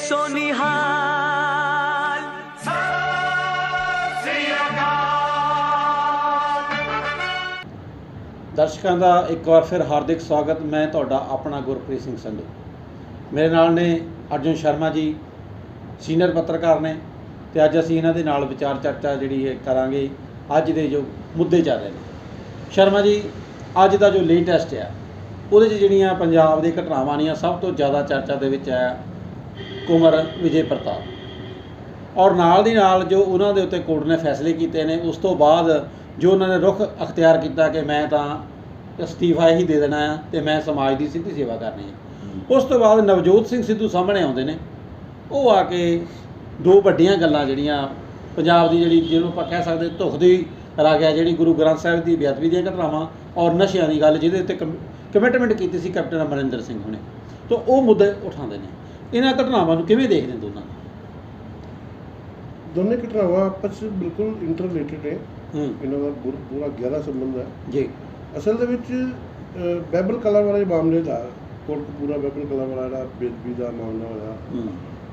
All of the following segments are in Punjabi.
सोनिहाल दर्शकों का एक बार फिर हार्दिक स्वागत। मैं ਤੁਹਾਡਾ अपना गुरप्रीत सिंह संधू। मेरे नाल ने अर्जुन शर्मा जी सीनियर पत्रकार ने तो अज असीं इन्हां दे नाल विचार चर्चा जिहड़ी है करांगे अज दे जो मुद्दे चल रहे हैं। शर्मा जी, अज का जो लेटेस्ट है ਉਹਦੇ 'ਚ ਜਿਹੜੀਆਂ ਪੰਜਾਬ ਦੀ ਘਟਨਾਵਾਂ ਆਈਆਂ ਸਭ ਤੋਂ ਜ਼ਿਆਦਾ ਚਰਚਾ ਦੇ ਵਿੱਚ ਹੈ ਕੁੰਵਰ ਵਿਜੇ ਪ੍ਰਤਾਪ ਔਰ ਨਾਲ ਦੀ ਨਾਲ ਜੋ ਉਹਨਾਂ ਦੇ ਉੱਤੇ ਕੋਰਟ ਨੇ ਫੈਸਲੇ ਕੀਤੇ ਨੇ ਉਸ ਤੋਂ ਬਾਅਦ ਜੋ ਉਹਨਾਂ ਨੇ ਰੁਖ ਅਖਤਿਆਰ ਕੀਤਾ ਕਿ ਮੈਂ ਤਾਂ ਅਸਤੀਫਾ ਹੀ ਦੇ ਦੇਣਾ ਆ ਤੇ ਮੈਂ ਸਮਾਜ ਦੀ ਸਿੱਧੀ ਸੇਵਾ ਕਰਨੀ ਹੈ। ਉਸ ਤੋਂ ਬਾਅਦ ਨਵਜੋਤ ਸਿੰਘ ਸਿੱਧੂ ਸਾਹਮਣੇ ਆਉਂਦੇ ਨੇ। ਉਹ ਆ ਕੇ ਦੋ ਵੱਡੀਆਂ ਗੱਲਾਂ ਜਿਹੜੀਆਂ ਪੰਜਾਬ ਦੀ ਜਿਹੜੀ ਜਿਹਨੂੰ ਆਪਾਂ ਕਹਿ ਸਕਦੇ ਧੁਖ ਦੀ ਰਾਗ ਹੈ ਜਿਹੜੀ ਗੁਰੂ ਗ੍ਰੰਥ ਸਾਹਿਬ ਦੀ ਬੇਅਦਬੀ ਦੀਆਂ ਘਟਨਾਵਾਂ ਔਰ ਨਸ਼ਿਆਂ ਦੀ ਗੱਲ ਜਿਹਦੇ ਉੱਤੇ ਕਮਿਟਮੈਂਟ ਕੀਤੀ ਸੀ ਕੈਪਟਨ ਅਮਰਿੰਦਰ ਸਿੰਘ ਹੁਣੇ ਤਾਂ ਉਹ ਮੁੱਦੇ ਉਠਾਉਂਦੇ ਨੇ। ਇਹਨਾਂ ਘਟਨਾਵਾਂ ਨੂੰ ਕਿਵੇਂ ਦੇਖਦੇ ਦੋਨਾਂ ਨੂੰ? ਦੋਨੇ ਘਟਨਾਵਾਂ ਆਪਸ ਵਿੱਚ ਬਿਲਕੁਲ ਇੰਟਰਲੇਟਡ ਹੈ। ਇਹਨਾਂ ਦਾ ਪੂਰਾ ਗਹਿਰਾ ਸੰਬੰਧ ਹੈ ਜੀ। ਅਸਲ ਦੇ ਵਿੱਚ ਬਾਈਬਲ ਕਲਾ ਵਾਲੇ ਮਾਮਲੇ ਦਾ ਕੋਟਕਪੂਰਾ ਬਾਈਬਲ ਕਲਾ ਵਾਲਾ ਜਿਹੜਾ ਬੇਦਬੀ ਦਾ ਮਾਮਲਾ ਹੋਇਆ,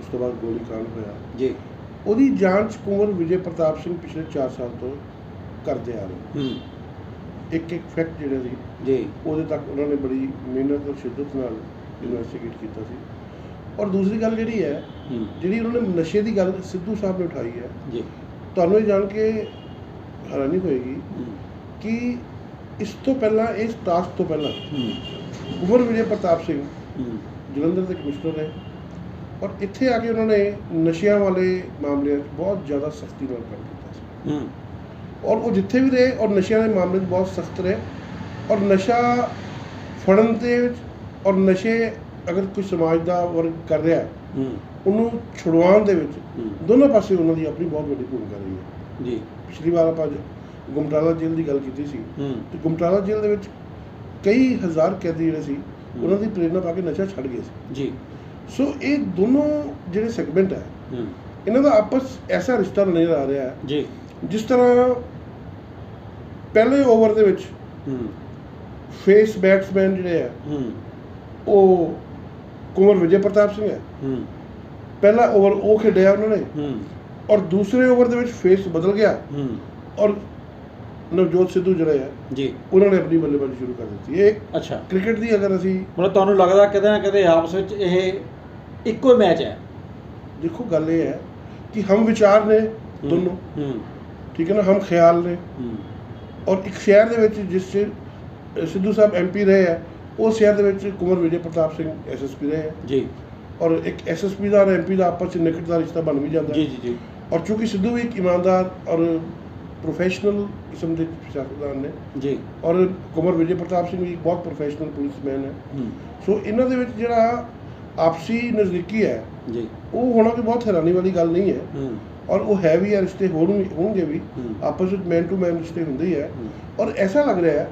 ਉਸ ਤੋਂ ਬਾਅਦ ਗੋਲੀकांड ਹੋਇਆ ਜੀ, ਉਹਦੀ ਜਾਂਚ ਕੁੰਵਰ ਵਿਜੇ ਪ੍ਰਤਾਪ ਸਿੰਘ ਪਿਛਲੇ 4 ਸਾਲ ਤੋਂ ਕਰਦੇ ਆ ਰਹੇ। ਇੱਕ ਫੈਕਟ ਜਿਹੜੇ ਸੀ ਜੀ ਉਹਦੇ ਤੱਕ ਉਹਨਾਂ ਨੇ ਬੜੀ ਮਿਹਨਤ ਔਰ ਸ਼ਿੱਦਤ ਨਾਲ ਇਨਵੈਸਟੀਗੇਟ ਕੀਤਾ ਸੀ। ਔਰ ਦੂਸਰੀ ਗੱਲ ਜਿਹੜੀ ਹੈ ਜਿਹੜੀ ਉਹਨਾਂ ਨੇ ਨਸ਼ੇ ਦੀ ਗੱਲ ਸਿੱਧੂ ਸਾਹਿਬ ਨੇ ਉਠਾਈ ਹੈ ਜੀ, ਤੁਹਾਨੂੰ ਇਹ ਜਾਣ ਕੇ ਹੈਰਾਨੀ ਹੋਏਗੀ ਕਿ ਇਸ ਤੋਂ ਪਹਿਲਾਂ ਇਸ ਟਾਸਕ ਤੋਂ ਪਹਿਲਾਂ ਕੁੰਵਰ ਵਿਜੇ ਪ੍ਰਤਾਪ ਸਿੰਘ ਜਲੰਧਰ ਦੇ ਕਮਿਸ਼ਨਰ ਨੇ ਔਰ ਇੱਥੇ ਆ ਕੇ ਉਹਨਾਂ ਨੇ ਨਸ਼ਿਆਂ ਵਾਲੇ ਮਾਮਲਿਆਂ 'ਚ ਬਹੁਤ ਜ਼ਿਆਦਾ ਸਖਤੀ ਨਾਲ ਕੰਮ ਕੀਤਾ ਸੀ। ਔਰ ਉਹ ਜਿੱਥੇ ਵੀ ਰਹੇ ਔਰ ਨਸ਼ਿਆਂ ਦੇ ਮਾਮਲੇ 'ਚ ਬਹੁਤ ਸਖਤ ਰਹੇ ਔਰ ਨਸ਼ਾ ਫੜਨ ਦੇ ਵਿੱਚ ਔਰ ਨਸ਼ੇ ਅਗਰ ਕੋਈ ਸਮਾਜ ਦਾ ਵਰਗ ਕਰ ਰਿਹਾ ਉਹਨੂੰ ਛੁਡਵਾਉਣ ਦੇ ਵਿੱਚ ਦੋਨੋਂ ਪਾਸੇ ਉਹਨਾਂ ਦੀ ਆਪਣੀ ਬਹੁਤ ਵੱਡੀ ਭੂਮਿਕਾ ਰਹੀ ਹੈ ਜੀ। ਪਿਛਲੀ ਵਾਰ ਆਪਾਂ ਗੁਮਟਾਲਾ ਜੇਲ੍ਹ ਦੀ ਗੱਲ ਕੀਤੀ ਸੀ ਤੇ ਗੁਮਟਾਲਾ ਜੇਲ੍ਹ ਦੇ ਵਿੱਚ ਕਈ ਹਜ਼ਾਰ ਕੈਦੀ ਜਿਹੜੇ ਸੀ ਉਹਨਾਂ ਦੀ ਪ੍ਰੇਰਨਾ ਪਾ ਕੇ ਨਸ਼ਾ ਛੱਡ ਗਏ ਸੀ ਜੀ। ਸੋ ਇਹ ਦੋਨੋਂ ਜਿਹੜੇ ਸੈਗਮੈਂਟ ਹੈ ਇਹਨਾਂ ਦਾ ਆਪਸ ਐਸਾ ਰਿਸ਼ਤਾ ਨਜ਼ਰ ਆ ਰਿਹਾ ਹੈ ਜੀ। ਜਿਸ ਤਰ੍ਹਾਂ ਪਹਿਲੇ ਓਵਰ ਦੇ ਵਿੱਚ ਫੇਸ ਬੈਟਸਮੈਨ ਜਿਹੜੇ ਆ ਉਹ ਕੁੰਵਰ ਵਿਜੇ ਪ੍ਰਤਾਪ ਸਿੰਘ ਹੈ। ਪਹਿਲਾ ਓਵਰ ਉਹ ਖੇਡਿਆ ਉਹਨਾਂ ਨੇ ਔਰ ਦੂਸਰੇ ਓਵਰ ਦੇ ਵਿੱਚ ਫੇਸ ਬਦਲ ਗਿਆ ਔਰ ਨਵਜੋਤ ਸਿੱਧੂ ਜਿਹੜੇ ਆ ਜੀ ਉਹਨਾਂ ਨੇ ਆਪਣੀ ਬੱਲੇਬਾਜ਼ੀ ਸ਼ੁਰੂ ਕਰ ਦਿੱਤੀ। ਇਹ ਅੱਛਾ ਕ੍ਰਿਕਟ ਦੀ ਅਗਰ ਅਸੀਂ ਮਤਲਬ ਤੁਹਾਨੂੰ ਲੱਗਦਾ ਕਿਤੇ ਨਾ ਕਿਤੇ ਆਪਸ ਵਿੱਚ ਇਹ ਇੱਕੋ ਹੀ ਮੈਚ ਹੈ? ਦੇਖੋ ਗੱਲ ਇਹ ਹੈ ਕਿ ਹਮ ਵਿਚਾਰ ਨੇ ਦੋਨੋਂ, ਠੀਕ ਹੈ ਨਾ, ਹਮ ਖਿਆਲ ਨੇ ਔਰ ਇੱਕ ਸ਼ਹਿਰ ਦੇ ਵਿੱਚ ਜਿਸ 'ਚ ਸਿੱਧੂ ਸਾਹਿਬ MP ਰਹੇ ਹੈ ਉਸ ਸ਼ਹਿਰ ਦੇ ਵਿੱਚ ਕੁੰਵਰ ਵਿਜੇ ਪ੍ਰਤਾਪ ਸਿੰਘ SSP ਰਹੇ ਹੈ ਜੀ। ਔਰ ਇੱਕ SSP ਦਾ ਔਰ MP ਦਾ ਆਪਸ 'ਚ ਨਿਕਟ ਦਾ ਰਿਸ਼ਤਾ ਬਣ ਵੀ ਜਾਂਦਾ ਜੀ ਜੀ ਜੀ। ਔਰ ਚੂੰਕਿ ਸਿੱਧੂ ਵੀ ਇੱਕ ਇਮਾਨਦਾਰ ਔਰ ਪ੍ਰੋਫੈਸ਼ਨਲ ਕਿਸਮ ਦੇ ਸਿਆਸਤਦਾਨ ਨੇ ਜੀ ਔਰ ਕੁੰਵਰ ਵਿਜੇ ਪ੍ਰਤਾਪ ਸਿੰਘ ਵੀ ਇੱਕ ਬਹੁਤ ਪ੍ਰੋਫੈਸ਼ਨਲ ਪੁਲਿਸਮੈਨ ਹੈ। ਸੋ ਇਹਨਾਂ ਦੇ ਵਿੱਚ ਜਿਹੜਾ ਆਪਸੀ ਨਜ਼ਦੀਕੀ ਹੈ ਜੀ ਉਹ ਹੋਣਾ ਵੀ ਬਹੁਤ ਹੈਰਾਨੀ ਵਾਲੀ ਗੱਲ ਨਹੀਂ ਹੈ ਔਰ ਉਹ ਹੈ ਵੀ ਹੈ, ਰਿਸ਼ਤੇ ਹੋਣਗੇ ਵੀ ਆਪਸ ਵਿੱਚ ਮੈਨ ਟੂ ਮੈਨ ਰਿਸ਼ਤੇ ਹੁੰਦੇ ਹੀ ਹੈ। ਔਰ ਐਸਾ ਲੱਗ ਰਿਹਾ ਹੈ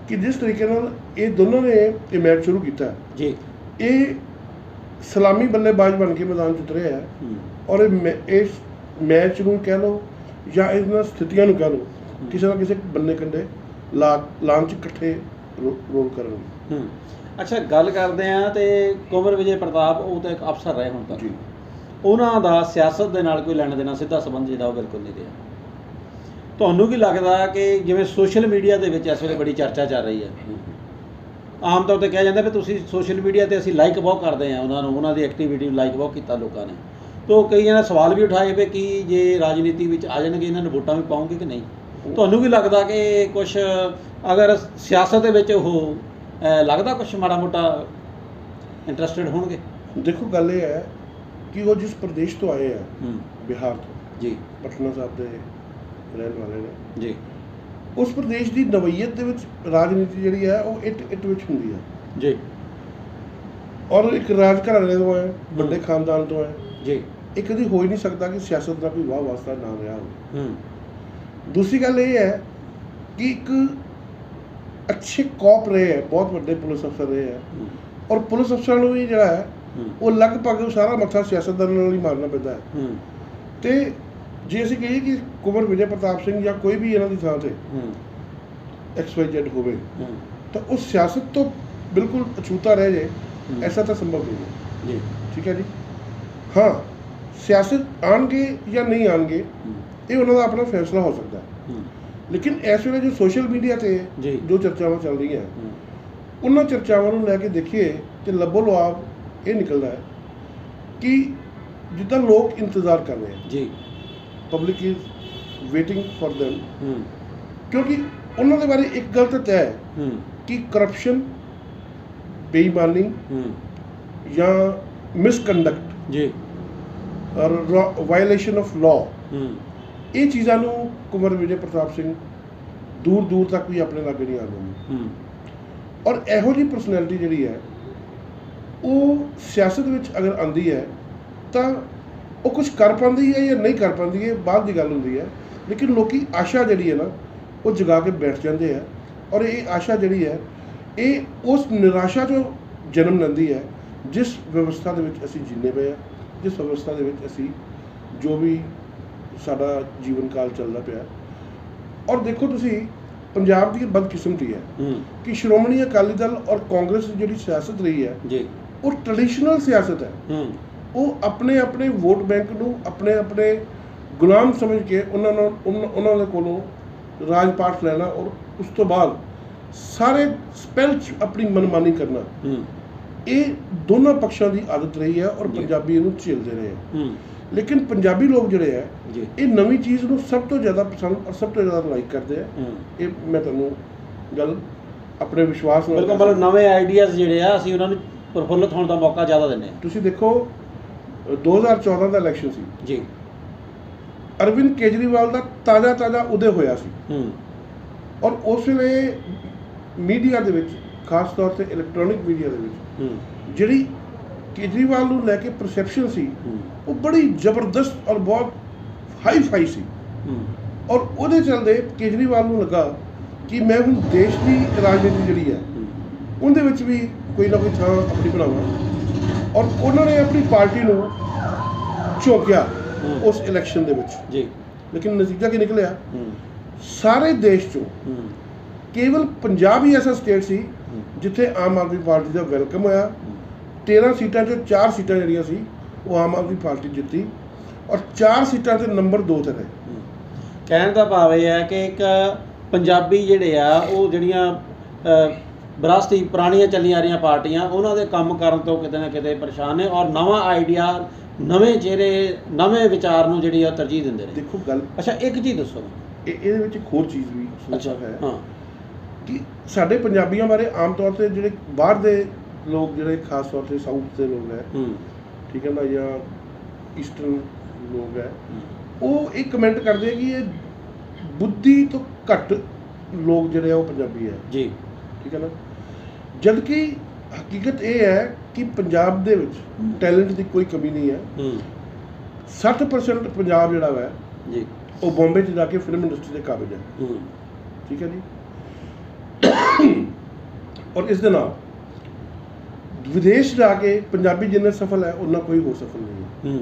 ਕਿ ਜਿਸ ਤਰੀਕੇ ਨਾਲ ਇਹ ਦੋਨੋਂ ਨੇ ਇਹ ਮੈਚ ਸ਼ੁਰੂ ਕੀਤਾ ਜੀ ਇਹ ਸਲਾਮੀ ਬੱਲੇਬਾਜ਼ ਬਣ ਕੇ ਮੈਦਾਨ 'ਚ ਉਤਰੇ ਹੈ ਔਰ ਇਸ ਮੈਚ ਨੂੰ ਕਹਿ ਲਓ ਜਾਂ ਇਹਨਾਂ ਸਥਿਤੀਆਂ ਨੂੰ ਕਹਿ ਲਓ ਕਿਸੇ ਨਾ ਕਿਸੇ ਬੰਨੇ ਕੰਢੇ ਲਾਉਣ 'ਚ ਇਕੱਠੇ ਰੋਲ ਕਰਨਗੇ। ਅੱਛਾ, ਗੱਲ ਕਰਦੇ ਆ ਤੇ ਕੁੰਵਰ ਵਿਜੇ ਪ੍ਰਤਾਪ ਉਹ ਤਾਂ ਇੱਕ ਅਫਸਰ ਰਹੇ ਹੁਣ ਤੱਕ, ਉਹਨਾਂ ਦਾ ਸਿਆਸਤ ਦੇ ਨਾਲ ਕੋਈ ਲੈਣ ਦੇਣਾ ਸਿੱਧਾ ਸੰਬੰਧ ਜਿਹੜਾ ਉਹ ਬਿਲਕੁਲ ਨਹੀਂ ਰਿਹਾ। ਤੁਹਾਨੂੰ ਕੀ ਲੱਗਦਾ ਕਿ ਜਿਵੇਂ ਸੋਸ਼ਲ ਮੀਡੀਆ ਦੇ ਵਿੱਚ ਇਸ ਵੇਲੇ ਬੜੀ ਚਰਚਾ ਚੱਲ ਰਹੀ ਹੈ, ਆਮ ਤੌਰ 'ਤੇ ਕਿਹਾ ਜਾਂਦਾ ਵੀ ਤੁਸੀਂ ਸੋਸ਼ਲ ਮੀਡੀਆ 'ਤੇ ਅਸੀਂ ਲਾਈਕ ਬਹੁਤ ਕਰਦੇ ਹਾਂ ਉਹਨਾਂ ਨੂੰ, ਉਹਨਾਂ ਦੀ ਐਕਟੀਵਿਟੀ ਨੂੰ ਲਾਈਕ ਬਹੁਤ ਕੀਤਾ ਲੋਕਾਂ ਨੇ, ਤਾਂ ਕਈਆਂ ਨੇ ਸਵਾਲ ਵੀ ਉਠਾਏ ਵੀ ਕਿ ਜੇ ਰਾਜਨੀਤੀ ਵਿੱਚ ਆ ਜਾਣਗੇ ਇਹਨਾਂ ਨੂੰ ਵੋਟਾਂ ਵੀ ਪਾਉਂਗੇ ਕਿ ਨਹੀਂ? ਤੁਹਾਨੂੰ ਕੀ ਲੱਗਦਾ ਕਿ ਕੁਛ ਅਗਰ ਸਿਆਸਤ ਦੇ ਵਿੱਚ ਉਹ ਲੱਗਦਾ ਕੁਛ ਮਾੜਾ ਮੋਟਾ ਇੰਟਰਸਟਿਡ ਹੋਣਗੇ? ਦੇਖੋ ਗੱਲ ਇਹ ਹੈ ਕਿ ਉਹ ਜਿਸ ਪ੍ਰਦੇਸ਼ ਤੋਂ ਆਏ ਆ ਬਿਹਾਰ ਤੋਂ ਜੀ, ਪਟਨਾ ਸਾਹਿਬ ਦੇ ਰਹਿਣ ਵਾਲੇ ਨੇ ਜੀ, ਉਸ ਪ੍ਰਦੇਸ਼ ਦੀ ਨਵਈਅਤ ਦੇ ਵਿੱਚ ਰਾਜਨੀਤੀ ਜਿਹੜੀ ਹੈ ਉਹ ਇੱਟ ਵਿੱਚ ਹੁੰਦੀ ਹੈ ਜੀ। ਔਰ ਇੱਕ ਰਾਜ ਘਰਾਣੇ ਤੋਂ ਹੈ, ਵੱਡੇ ਖਾਨਦਾਨ ਤੋਂ ਹੈ ਜੀ, ਇਹ ਕਦੀ ਹੋ ਹੀ ਨਹੀਂ ਸਕਦਾ ਕਿ ਸਿਆਸਤ ਦਾ ਕੋਈ ਵਾਹ ਵਾਸਤਾ ਨਾ ਰਿਹਾ ਹੋਵੇ। ਦੂਸਰੀ ਗੱਲ ਇਹ ਹੈ ਕਿ ਇੱਕ ਅੱਛੇ ਕੌਪ ਰਹੇ ਹੈ, ਬਹੁਤ ਵੱਡੇ ਪੁਲਿਸ ਅਫਸਰ ਰਹੇ ਹੈ ਔਰ ਪੁਲਿਸ ਅਫਸਰਾਂ ਨੂੰ ਵੀ ਜਿਹੜਾ ਹੈ ਉਹ ਲਗਭਗ ਸਾਰਾ ਮੱਥਾ ਸਿਆਸਤਦਾਨਾਂ ਨਾਲ ਹੀ ਮਾਰਨਾ ਪੈਂਦਾ ਹੈ। ਤੇ ਜੇ ਅਸੀਂ ਕਹੀਏ ਕਿ ਕੁੰਵਰ ਵਿਜੇ ਪ੍ਰਤਾਪ ਸਿੰਘ ਜਾਂ ਕੋਈ ਵੀ ਇਹਨਾਂ ਦੀ ਥਾਂ 'ਤੇ XYZ ਹੋਵੇ ਤਾਂ ਉਹ ਸਿਆਸਤ ਤੋਂ ਬਿਲਕੁਲ ਅਛੂਤਾ ਰਹਿ ਜਾਏ, ਐਸਾ ਤਾਂ ਸੰਭਵ ਨਹੀਂ ਹੈ ਜੀ। ਠੀਕ ਹੈ ਜੀ। ਹਾਂ ਸਿਆਸਤ ਆਉਣਗੇ ਜਾਂ ਨਹੀਂ ਆਉਣਗੇ ਇਹ ਉਹਨਾਂ ਦਾ ਆਪਣਾ ਫੈਸਲਾ ਹੋ ਸਕਦਾ ਹੈ। ਲੇਕਿਨ ਇਸ ਵੇਲੇ ਜੋ ਸੋਸ਼ਲ ਮੀਡੀਆ 'ਤੇ ਜੋ ਚਰਚਾਵਾਂ ਚੱਲ ਰਹੀਆਂ ਉਹਨਾਂ ਚਰਚਾਵਾਂ ਨੂੰ ਲੈ ਕੇ ਦੇਖੀਏ ਤੇ ਲੱਭੋ ਲੁਆਬ ਇਹ ਨਿਕਲਦਾ ਹੈ ਕਿ ਜਿੱਦਾਂ ਲੋਕ ਇੰਤਜ਼ਾਰ ਕਰ ਰਹੇ ਹੈ public is waiting for them ਕਿਉਂਕਿ ਉਹਨਾਂ ਦੇ ਬਾਰੇ ਇੱਕ ਗੱਲ ਤਾਂ ਤੈਅ ਹੈ ਕਿ ਕਰਪਸ਼ਨ ਬੇਈਮਾਨੀ ਜਾਂ ਮਿਸਕੰਡਕਟ ਔਰ ਵਾਇਲੇਸ਼ਨ ਆਫ ਲਾਅ ਇਹ ਚੀਜ਼ਾਂ ਨੂੰ ਕੁੰਵਰ ਵਿਜੇ ਪ੍ਰਤਾਪ ਸਿੰਘ ਦੂਰ ਦੂਰ ਤੱਕ ਵੀ ਆਪਣੇ ਲਾਗੇ ਨਹੀਂ ਆਉਂਦੇ ਔਰ ਇਹੋ ਜਿਹੀ ਪਰਸਨੈਲਿਟੀ ਜਿਹੜੀ ਹੈ ਉਹ ਸਿਆਸਤ ਵਿੱਚ ਅਗਰ ਆਉਂਦੀ ਹੈ ਤਾਂ ਉਹ ਕੁਝ ਕਰ ਪਾਉਂਦੀ ਹੈ ਜਾਂ ਨਹੀਂ ਕਰ ਪਾਉਂਦੀ ਹੈ ਬਾਅਦ ਦੀ ਗੱਲ ਹੁੰਦੀ ਹੈ। ਲੇਕਿਨ ਲੋਕੀ ਆਸ਼ਾ ਜਿਹੜੀ ਹੈ ਨਾ ਉਹ ਜਗਾ ਕੇ ਬੈਠ ਜਾਂਦੇ ਹੈ ਔਰ ਇਹ ਆਸ਼ਾ ਜਿਹੜੀ ਹੈ ਇਹ ਉਸ ਨਿਰਾਸ਼ਾ 'ਚੋਂ ਜਨਮ ਲੈਂਦੀ ਹੈ ਜਿਸ ਵਿਵਸਥਾ ਦੇ ਵਿੱਚ ਅਸੀਂ ਜੀਂਦੇ ਪਏ ਹਾਂ, ਜਿਸ ਵਿਵਸਥਾ ਦੇ ਵਿੱਚ ਅਸੀਂ ਜੋ ਵੀ ਸਾਡਾ ਜੀਵਨ ਕਾਲ ਚੱਲਦਾ ਪਿਆ। ਔਰ ਦੇਖੋ ਤੁਸੀਂ ਪੰਜਾਬ ਦੀ ਬਦਕਿਸਮਤੀ ਹੈ ਕਿ ਸ਼੍ਰੋਮਣੀ ਅਕਾਲੀ ਦਲ ਔਰ ਕਾਂਗਰਸ ਦੀ ਜਿਹੜੀ ਸਿਆਸਤ ਰਹੀ ਹੈ ਉਹ ਟ੍ਰੈਡੀਸ਼ਨਲ ਸਿਆਸਤ ਹੈ। ਉਹ ਆਪਣੇ ਆਪਣੇ ਵੋਟ ਬੈਂਕ ਨੂੰ ਆਪਣੇ ਆਪਣੇ ਗੁਲਾਮ ਸਮਝ ਕੇ ਉਹਨਾਂ ਦੇ ਕੋਲੋਂ ਰਾਜ ਪਾਠ ਲੈਣਾ ਔਰ ਉਸ ਤੋਂ ਬਾਅਦ ਸਾਰੇ ਸਪੈਲ 'ਚ ਆਪਣੀ ਮਨਮਾਨੀ ਕਰਨਾ ਇਹ ਦੋਨਾਂ ਪੱਖਾਂ ਦੀ ਆਦਤ ਰਹੀ ਹੈ ਔਰ ਪੰਜਾਬੀ ਇਹਨੂੰ ਝੇਲਦੇ ਰਹੇ ਹੈ। ਲੇਕਿਨ ਪੰਜਾਬੀ ਲੋਕ ਜਿਹੜੇ ਹੈ ਇਹ ਨਵੀਂ ਚੀਜ਼ ਨੂੰ ਸਭ ਤੋਂ ਜ਼ਿਆਦਾ ਪਸੰਦ ਔਰ ਸਭ ਤੋਂ ਜ਼ਿਆਦਾ ਲਾਈਕ ਕਰਦੇ ਹੈ। ਇਹ ਮੈਂ ਤੁਹਾਨੂੰ ਗੱਲ ਆਪਣੇ ਵਿਸ਼ਵਾਸ ਨਾਲ ਮਤਲਬ ਨਵੇਂ ਆਈਡੀਆਜ਼ ਜਿਹੜੇ ਆ ਅਸੀਂ ਉਹਨਾਂ ਨੂੰ ਪ੍ਰਫੁੱਲਤ ਹੋਣ ਦਾ ਮੌਕਾ ਜ਼ਿਆਦਾ ਦਿੰਦੇ ਹਾਂ। ਤੁਸੀਂ ਦੇਖੋ 2014 ਦਾ ਇਲੈਕਸ਼ਨ ਸੀ ਅਰਵਿੰਦ ਕੇਜਰੀਵਾਲ ਦਾ ਤਾਜ਼ਾ ਉਦੈ ਹੋਇਆ ਸੀ ਔਰ ਉਸ ਵੇਲੇ ਮੀਡੀਆ ਦੇ ਵਿੱਚ ਖਾਸ ਤੌਰ ਤੇ ਇਲੈਕਟ੍ਰੋਨਿਕ ਮੀਡੀਆ ਦੇ ਵਿੱਚ ਜਿਹੜੀ ਕੇਜਰੀਵਾਲ ਨੂੰ ਲੈ ਕੇ ਪਰਸੈਪਸ਼ਨ ਸੀ ਉਹ ਬੜੀ ਜ਼ਬਰਦਸਤ ਔਰ ਬਹੁਤ ਹਾਈ ਫਾਈ ਸੀ ਔਰ ਉਹਦੇ ਚੱਲਦੇ ਕੇਜਰੀਵਾਲ ਨੂੰ ਲੱਗਾ ਕਿ ਮੈਂ ਹੁਣ ਦੇਸ਼ ਦੀ ਰਾਜਨੀਤੀ ਜਿਹੜੀ ਹੈ ਉਹਦੇ ਵਿੱਚ ਵੀ ਕੋਈ ਨਾ ਕੋਈ ਥਾਂ ਆਪਣੀ ਬਣਾਵਾਂ ਔਰ ਉਹਨਾਂ ਨੇ ਆਪਣੀ ਪਾਰਟੀ ਨੂੰ ਝੋਕਿਆ ਉਸ ਇਲੈਕਸ਼ਨ ਦੇ ਵਿੱਚ ਲੇਕਿਨ ਨਤੀਜਾ ਕੀ ਨਿਕਲਿਆ ਸਾਰੇ ਦੇਸ਼ 'ਚੋਂ ਕੇਵਲ ਪੰਜਾਬ ਹੀ ਐਸਾ ਸਟੇਟ ਸੀ ਜਿੱਥੇ ਆਮ ਆਦਮੀ ਪਾਰਟੀ ਦਾ ਵੈਲਕਮ ਹੋਇਆ। 13 ਸੀਟਾਂ 'ਚੋਂ 4 ਸੀਟਾਂ ਜਿਹੜੀਆਂ ਸੀ ਉਹ ਆਮ ਆਦਮੀ ਪਾਰਟੀ ਜਿੱਤੀ ਔਰ 4 ਸੀਟਾਂ 'ਤੇ ਨੰਬਰ 2 ਤੇ ਰਹੇ। ਕਹਿਣ ਦਾ ਭਾਵ ਇਹ ਹੈ ਕਿ ਇੱਕ ਪੰਜਾਬੀ ਜਿਹੜੇ ਆ ਉਹ ਜਿਹੜੀਆਂ ਵਿਰਾਸਤੀ ਪੁਰਾਣੀਆਂ ਚੱਲੀਆਂ ਆ ਰਹੀਆਂ ਪਾਰਟੀਆਂ ਉਹਨਾਂ ਦੇ ਕੰਮ ਕਰਨ ਤੋਂ ਕਿਤੇ ਨਾ ਕਿਤੇ ਪਰੇਸ਼ਾਨ ਨੇ ਔਰ ਨਵਾਂ ਆਈਡੀਆ ਨਵੇਂ ਚਿਹਰੇ ਨਵੇਂ ਵਿਚਾਰ ਨੂੰ ਜਿਹੜੀ ਆ ਤਰਜੀਹ ਦਿੰਦੇ ਨੇ। ਦੇਖੋ ਗੱਲ ਅੱਛਾ ਇੱਕ ਚੀਜ਼ ਦੱਸੋ ਇਹਦੇ ਵਿੱਚ ਇੱਕ ਹੋਰ ਚੀਜ਼ ਵੀ ਸਮਝਾ ਹੈ ਕਿ ਸਾਡੇ ਪੰਜਾਬੀਆਂ ਬਾਰੇ ਆਮ ਤੌਰ ਤੇ ਜਿਹੜੇ ਬਾਹਰ ਦੇ ਲੋਕ ਜਿਹੜੇ ਖਾਸ ਤੌਰ ਤੇ ਸਾਊਥ ਦੇ ਲੋਕ ਹੈ ਠੀਕ ਹੈ ਨਾ ਜਾਂ ਈਸਟਰਨ ਲੋਕ ਹੈ ਉਹ ਇਹ ਕਮੈਂਟ ਕਰਦੇ ਕਿ ਇਹ ਬੁੱਧੀ ਤੋਂ ਘੱਟ ਲੋਕ ਜਿਹੜੇ ਆ ਉਹ ਪੰਜਾਬੀ ਹੈ ਠੀਕ ਹੈ ਨਾ ਜਦ ਕਿ ਹਕੀਕਤ ਇਹ ਹੈ ਕਿ ਪੰਜਾਬ ਦੇ ਵਿੱਚ ਟੈਲੈਂਟ ਦੀ ਕੋਈ ਕਮੀ ਨਹੀਂ ਹੈ। 60% ਪੰਜਾਬ ਜਿਹੜਾ ਹੈ ਉਹ ਬੰਬੇ 'ਚ ਜਾ ਕੇ ਫਿਲਮ ਇੰਡਸਟਰੀ ਦੇ ਕਾਬਿਲ ਹੈ ਠੀਕ ਹੈ ਜੀ ਔਰ ਇਸ ਦੇ ਨਾਲ ਵਿਦੇਸ਼ ਜਾ ਕੇ ਪੰਜਾਬੀ ਜਿੰਨੇ ਸਫਲ ਹੈ ਉਹਨਾਂ ਕੋਈ ਹੋਰ ਸਫਲ ਨਹੀਂ ਹੈ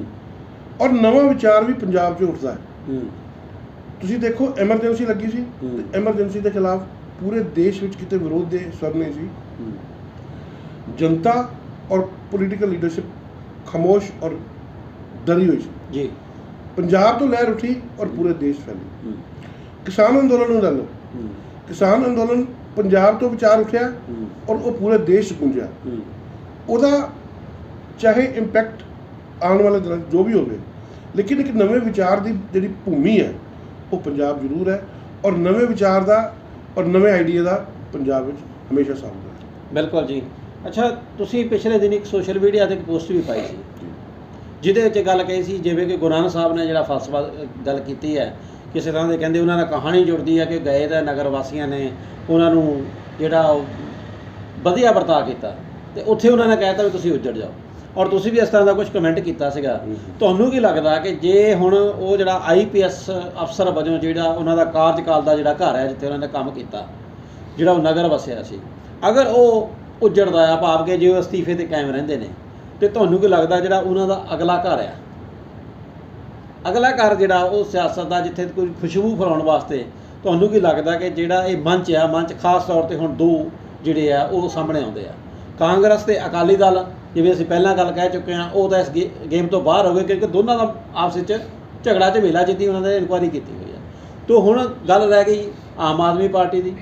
ਔਰ ਨਵਾਂ ਵਿਚਾਰ ਵੀ ਪੰਜਾਬ 'ਚ ਉੱਠਦਾ ਹੈ। ਤੁਸੀਂ ਦੇਖੋ ਐਮਰਜੈਂਸੀ ਲੱਗੀ ਸੀ ਤੇ ਐਮਰਜੈਂਸੀ ਦੇ ਖਿਲਾਫ ਪੂਰੇ ਦੇਸ਼ ਵਿੱਚ ਕਿਤੇ ਵਿਰੋਧ ਦੇ ਸਵਰ ਨਹੀਂ ਸੀ। ਜਨਤਾ ਔਰ ਪੋਲੀਟੀਕਲ ਲੀਡਰਸ਼ਿਪ ਖਾਮੋਸ਼ ਔਰ ਡਰੀ ਹੋਈ ਸੀ। ਪੰਜਾਬ ਤੋਂ ਲਹਿਰ ਉੱਠੀ ਔਰ ਪੂਰੇ ਦੇਸ਼ ਫੈਲੀ। ਕਿਸਾਨ ਅੰਦੋਲਨ ਨੂੰ ਲੈ ਲਓ ਕਿਸਾਨ ਅੰਦੋਲਨ ਪੰਜਾਬ ਤੋਂ ਵਿਚਾਰ ਉੱਠਿਆ ਔਰ ਉਹ ਪੂਰੇ ਦੇਸ਼ 'ਚ ਗੂੰਜਿਆ। ਉਹਦਾ ਚਾਹੇ ਇੰਪੈਕਟ ਆਉਣ ਵਾਲੇ ਦਿਨਾਂ ਜੋ ਵੀ ਹੋਵੇ ਲੇਕਿਨ ਇੱਕ ਨਵੇਂ ਵਿਚਾਰ ਦੀ ਜਿਹੜੀ ਭੂਮੀ ਹੈ ਉਹ ਪੰਜਾਬ ਜ਼ਰੂਰ ਹੈ ਔਰ ਨਵੇਂ ਵਿਚਾਰ ਦਾ ਔਰ ਨਵੇਂ ਆਈਡੀਆ ਦਾ ਪੰਜਾਬ ਵਿੱਚ ਹਮੇਸ਼ਾ ਸਾਹਮਣੇ ਹੈ। ਬਿਲਕੁਲ ਜੀ। ਅੱਛਾ ਤੁਸੀਂ ਪਿਛਲੇ ਦਿਨ ਇੱਕ ਸੋਸ਼ਲ ਮੀਡੀਆ 'ਤੇ ਇੱਕ ਪੋਸਟ ਵੀ ਪਾਈ ਸੀ ਜਿਹਦੇ ਵਿੱਚ ਗੱਲ ਕਹੀ ਸੀ ਜਿਵੇਂ ਕਿ ਗੁਰੂ ਨਾਨਕ ਸਾਹਿਬ ਨੇ ਜਿਹੜਾ ਫਲਸਫਾ ਗੱਲ ਕੀਤੀ ਹੈ ਕਿਸੇ ਤਰ੍ਹਾਂ ਦੇ ਕਹਿੰਦੇ ਉਹਨਾਂ ਨਾਲ ਕਹਾਣੀ ਜੁੜਦੀ ਹੈ ਕਿ ਗਏ ਦਾ ਨਗਰ ਵਾਸੀਆਂ ਨੇ ਉਹਨਾਂ ਨੂੰ ਜਿਹੜਾ ਵਧੀਆ ਵਰਤਾਅ ਕੀਤਾ ਤੇ ਉੱਥੇ ਉਹਨਾਂ ਨੇ ਕਹਿਤਾ ਵੀ ਤੁਸੀਂ ਉੱਜੜ ਜਾਓ ਔਰ ਤੁਸੀਂ ਵੀ ਇਸ ਤਰ੍ਹਾਂ ਦਾ ਕੁਝ ਕਮੈਂਟ ਕੀਤਾ ਸੀਗਾ। ਤੁਹਾਨੂੰ ਕੀ ਲੱਗਦਾ ਕਿ ਜੇ ਹੁਣ ਉਹ ਜਿਹੜਾ IPS ਅਫਸਰ ਵਜੋਂ ਜਿਹੜਾ ਉਹਨਾਂ ਦਾ ਕਾਰਜਕਾਲ ਦਾ ਜਿਹੜਾ ਘਰ ਹੈ ਜਿੱਥੇ ਉਹਨਾਂ ਨੇ ਕੰਮ ਕੀਤਾ ਜਿਹੜਾ ਉਹ ਨਗਰ ਵਸਿਆ ਸੀ ਅਗਰ ਉਹ ਉੱਜੜਦਾ ਆ ਭਾਵ ਕਿ ਜੇ ਉਹ ਅਸਤੀਫੇ 'ਤੇ ਕਾਇਮ ਰਹਿੰਦੇ ਨੇ ਤੇ ਤੁਹਾਨੂੰ ਕੀ ਲੱਗਦਾ ਜਿਹੜਾ ਉਹਨਾਂ ਦਾ ਅਗਲਾ ਘਰ ਆ ਅਗਲਾ ਘਰ ਜਿਹੜਾ ਉਹ ਸਿਆਸਤ ਦਾ ਜਿੱਥੇ ਕੋਈ ਖੁਸ਼ਬੂ ਫੈਲਾਉਣ ਵਾਸਤੇ ਤੁਹਾਨੂੰ ਕੀ ਲੱਗਦਾ ਕਿ ਜਿਹੜਾ ਇਹ ਮੰਚ ਆ ਮੰਚ ਖਾਸ ਤੌਰ 'ਤੇ ਹੁਣ ਦੋ ਜਿਹੜੇ ਆ ਉਹ ਸਾਹਮਣੇ ਆਉਂਦੇ ਆ ਕਾਂਗਰਸ ਤੇ ਅਕਾਲੀ ਦਲ, ਜਿਵੇਂ ਅਸੀਂ ਪਹਿਲਾਂ ਗੱਲ ਕਹਿ ਚੁੱਕੇ ਹਾਂ, ਉਹ ਤਾਂ ਇਸ ਗੇਮ ਤੋਂ ਬਾਹਰ ਹੋ ਗਏ, ਕਿਉਂਕਿ ਦੋਨਾਂ ਦਾ ਆਪਸ ਵਿੱਚ ਝਗੜਾ ਝਮੇਲਾ ਜਿੱਤੀ ਉਹਨਾਂ ਨੇ ਇਨਕੁਆਇਰੀ ਕੀਤੀ ਹੋਈ ਹੈ। ਤੋ ਹੁਣ ਗੱਲ ਰਹਿ ਗਈ ਆਮ ਆਦਮੀ ਪਾਰਟੀ ਦੀ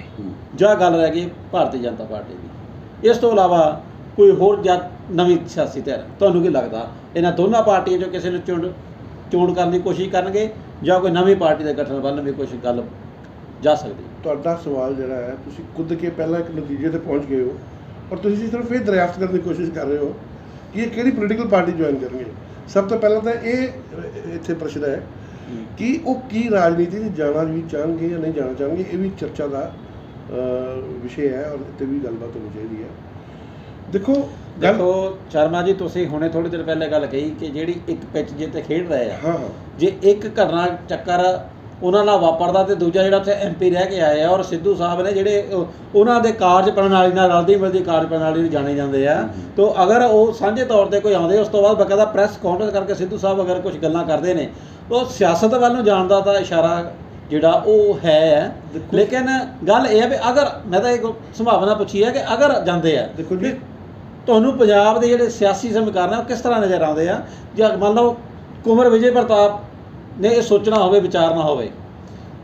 ਜਾਂ ਗੱਲ ਰਹਿ ਗਈ ਭਾਰਤੀ ਜਨਤਾ ਪਾਰਟੀ ਦੀ। ਇਸ ਤੋਂ ਇਲਾਵਾ ਕੋਈ ਹੋਰ ਜਾਂ ਨਵੀਂ ਸਿਆਸੀ ਧਿਰ ਤੁਹਾਨੂੰ ਕੀ ਲੱਗਦਾ ਇਹਨਾਂ ਦੋਨਾਂ ਪਾਰਟੀਆਂ 'ਚੋਂ ਕਿਸੇ ਨੂੰ ਚੋਣ ਕਰਨ ਦੀ ਕੋਸ਼ਿਸ਼ ਕਰਨਗੇ ਜਾਂ ਕੋਈ ਨਵੀਂ ਪਾਰਟੀ ਦੇ ਗਠਨ ਵੱਲ ਵੀ ਕੁਛ ਗੱਲ ਜਾ ਸਕਦੀ? ਤੁਹਾਡਾ ਸਵਾਲ ਜਿਹੜਾ ਹੈ, ਤੁਸੀਂ ਕੁੱਦ ਕੇ ਪਹਿਲਾਂ ਇੱਕ ਨਤੀਜੇ ਤੇ ਪਹੁੰਚ ਗਏ ਹੋ, ਔਰ ਤੁਸੀਂ ਸਿਰਫ ਇਹ ਦਰਿਆਫਤ ਕਰਨ ਦੀ ਕੋਸ਼ਿਸ਼ ਕਰ ਰਹੇ ਹੋ ਕਿ ਇਹ ਕਿਹੜੀ ਪੋਲੀਟੀਕਲ ਪਾਰਟੀ ਜੁਆਇਨ ਕਰਨਗੇ। ਸਭ ਤੋਂ ਪਹਿਲਾਂ ਤਾਂ ਇਹ ਇੱਥੇ ਪ੍ਰਸ਼ਨ ਹੈ ਕਿ ਉਹ ਕੀ ਰਾਜਨੀਤੀ 'ਚ ਜਾਣਾ ਵੀ ਚਾਹਣਗੇ ਜਾਂ ਨਹੀਂ ਜਾਣਾ ਚਾਹਣਗੇ। ਇਹ ਵੀ ਚਰਚਾ ਦਾ ਵਿਸ਼ੇ ਹੈ ਔਰ ਇੱਥੇ ਵੀ ਗੱਲਬਾਤ ਹੋਣੀ ਚਾਹੀਦੀ ਹੈ। ਦੇਖੋ ਸ਼ਰਮਾ ਜੀ, ਤੁਸੀਂ ਹੁਣੇ ਥੋੜ੍ਹੀ ਦੇਰ ਪਹਿਲੇ ਗੱਲ ਕਹੀ ਕਿ ਜਿਹੜੀ ਇੱਕ ਪਿੱਚ ਜਿੱਤੇ ਖੇਡ ਰਹੇ ਆ, ਹਾਂ, ਜੇ ਇੱਕ ਘਟਨਾ ਚੱਕਰ ਉਹਨਾਂ ਨਾਲ ਵਾਪਰਦਾ ਤੇ ਦੂਜਾ ਜਿਹੜਾ ਉੱਥੇ MP ਰਹਿ ਕੇ ਆਏ ਆ, ਔਰ ਸਿੱਧੂ ਸਾਹਿਬ ਨੇ ਜਿਹੜੇ ਉਹਨਾਂ ਦੇ ਕਾਰਜ ਪ੍ਰਣਾਲੀ ਨਾਲ ਰਲਦੀ ਮਿਲਦੀ ਕਾਰਜ ਪ੍ਰਣਾਲੀ ਨੂੰ ਜਾਣੇ ਜਾਂਦੇ ਆ, ਤੋ ਅਗਰ ਉਹ ਸਾਂਝੇ ਤੌਰ ਤੇ ਕੋਈ ਆਉਂਦੇ ਉਸ ਤੋਂ ਬਾਅਦ ਬਕਾਇਦਾ ਪ੍ਰੈਸ ਕਾਨਫਰੰਸ ਕਰਕੇ ਸਿੱਧੂ ਸਾਹਿਬ ਅਗਰ ਕੁਝ ਗੱਲਾਂ ਕਰਦੇ ਨੇ, ਉਹ ਸਿਆਸਤ ਵੱਲ ਨੂੰ ਜਾਣ ਦਾ ਤਾਂ ਇਸ਼ਾਰਾ ਜਿਹੜਾ ਉਹ ਹੈ। ਲੇਕਿਨ ਗੱਲ ਇਹ ਹੈ ਵੀ ਅਗਰ ਮੈਂ ਤਾਂ ਇੱਕ ਸੰਭਾਵਨਾ ਪੁੱਛੀ ਹੈ ਕਿ ਅਗਰ ਜਾਂਦੇ ਆ, ਦੇਖੋ ਜੀ, ਤੁਹਾਨੂੰ ਪੰਜਾਬ ਦੇ ਜਿਹੜੇ ਸਿਆਸੀ ਸਮੀਕਰਨ ਆ ਉਹ ਕਿਸ ਤਰ੍ਹਾਂ ਨਜ਼ਰ ਆਉਂਦੇ ਆ? ਜੇ ਮੰਨ ਲਓ ਕੁੰਵਰ ਵਿਜੇ ਪ੍ਰਤਾਪ ਨੇ ਇਹ ਸੋਚਣਾ ਹੋਵੇ, ਵਿਚਾਰਨਾ ਹੋਵੇ,